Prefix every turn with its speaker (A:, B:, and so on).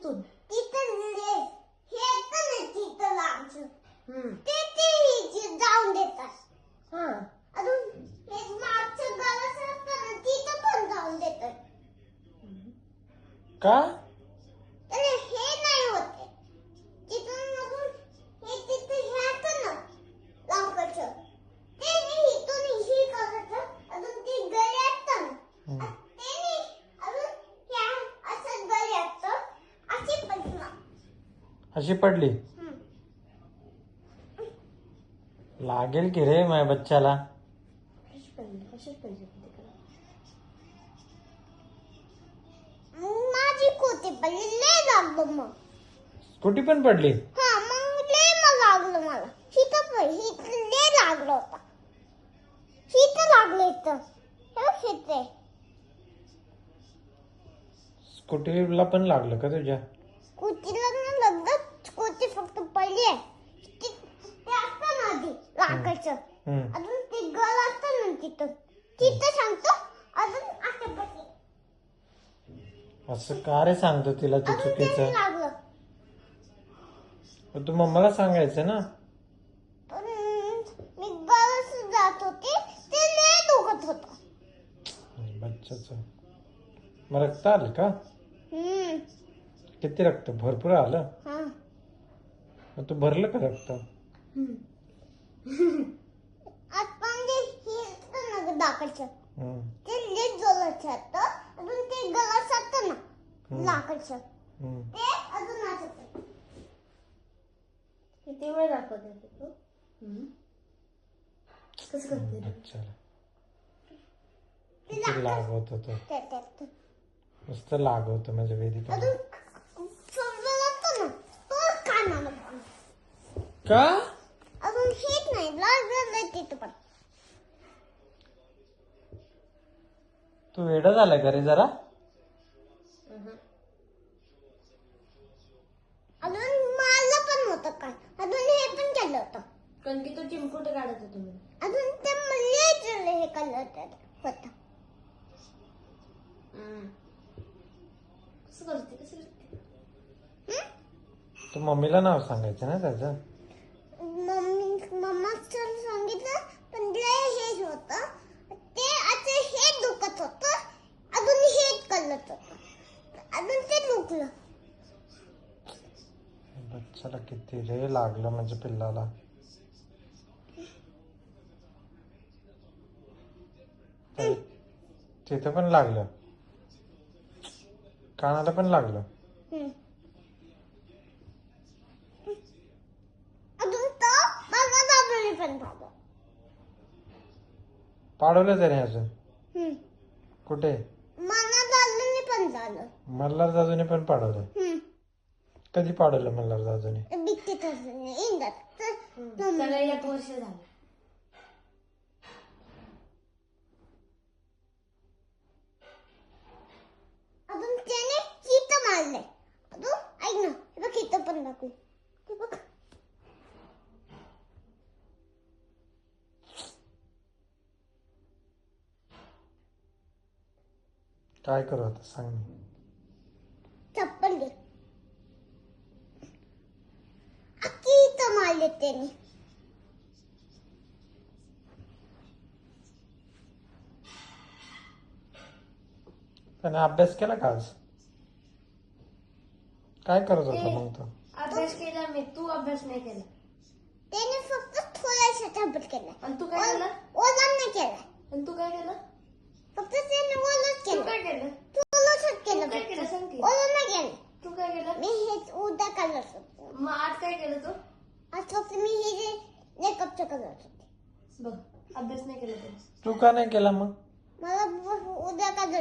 A: तिथून
B: जाऊन देतात.
A: हा
B: अजून हे मागचं गरज असतं ना तिथं पण जाऊन देतात.
C: का?
B: तर हे नाही होते तिथून अजून हे तिथे हे असतं ना लाकडाचं ते नाही इथून ही करायचं. अजून ती गळी असतं ना ते नाही अजून हे असं गळी असतं अशी पडलं.
C: अशी पडली लागेल की रे माझ्या बच्चाला.
B: माझी कोटी पडली लय लागलं मग.
C: स्कूटी पण पडली.
B: हा मग लय मग लागलं मला. हिथं लय लागलं होतं. हिथं लागलं इथं. हे बघ हिथं.
C: स्कूटीला पण लागलं का तुझ्या?
B: स्कूटीला ना लागलं. स्कूटी फक्त पडली आहे. ते असतं ना आधी लाकडाचं. अजून ते गळ असतं ना तिथं. तिथं सांगतो अजून असं बसले.
C: असं का रे सांगतो तिला तू
B: अजून ते
C: चुकीचं?
B: लागलं.
C: तू मम्माला सांगायचं ना.
B: पण मी गळच जात होते ते लय दुखत होतं.
C: बच्चाचं मग रक्त आलं का? किती रक्त? भरपूर आलं.
B: हा
C: मग तू भरलं का रक्त?
B: आपण जे हे असतं ना ग लाकडाचं
C: हम्म.
B: ते लय जवळच असतं. अजून ते गळच असतं ना लाकडाचं ते अजून असतं.
A: किती वेळ दाखवते तू? कसं करते रे?
C: बच्चाला किती लागवत होतं.
B: ते
C: नुसतं लागवत म्हणजे वेदिका.
B: अजून समजलं असतं ना तो कानाला
C: का?
B: अजून हेच नाही लागलं तिथं पण.
C: तू वेडा झाला का रे जरा?
B: अजून मला पण होतं काय. अजून हे पण केलं होतं.
A: कारण की तो चिमकुट काढत होतो मी.
B: अजून ते मला हे केलं होतं.
A: कसं करते?
C: तू मम्मीला नाव सांगायचं ना त्याचं.
B: मम्मा सर सांगितलं पण लय हेच होतं. ते आता हे दुखत होतं. अजून हेच कळत होतं. अजून ते दुखलं.
C: बच्चाला किती रे लागलं म्हणजे पिल्लाला. तिथं पण लागलं. कानाला पण लागलं.
B: अजून तर मला दादूने पण झालं.
C: पाडवलं त्याने अजून. कुठे?
B: मला दादूने पण झालं.
C: मल्हार दादूने पण पाडवलं. कधी पाडवलं मल्हार दादूने?
B: बिकट इंदात
A: त्याला 1 वर्ष झालं.
B: अजून त्याने हिथं मारलंय. अजून ऐक ना हे बघ हिथं पण दाखवू. हे बघ
C: काय करू आता सांग मी.
B: चप्पल घे. अख्खी इथं मारले त्याने.
C: त्याने अभ्यास केला का आज? काय करत होता मग तो?
A: अभ्यास केला मी. तू अभ्यास नाही केला.
B: त्याने फक्त थोडासा चप्पल केला.
A: आणि तू काय केलं?
B: ओला नाही केला.
A: आणि तू काय केलं?
B: फक्त त्याने ओलाच
A: तू
B: केलं.
A: काय केलं?
B: ओलाच केलं.
A: काय केलं सांग की?
B: ओला नाही केलं.
A: तू काय केलं?
B: मी हेच उद्या करत होते.
A: मग आज काय केलं तू?
B: आज फक्त मी हे जे मेकअपचं करत होते.
A: बघ, अभ्यास नाही केला तू.
C: तू का नाही केला मग?
B: मला उद्या करत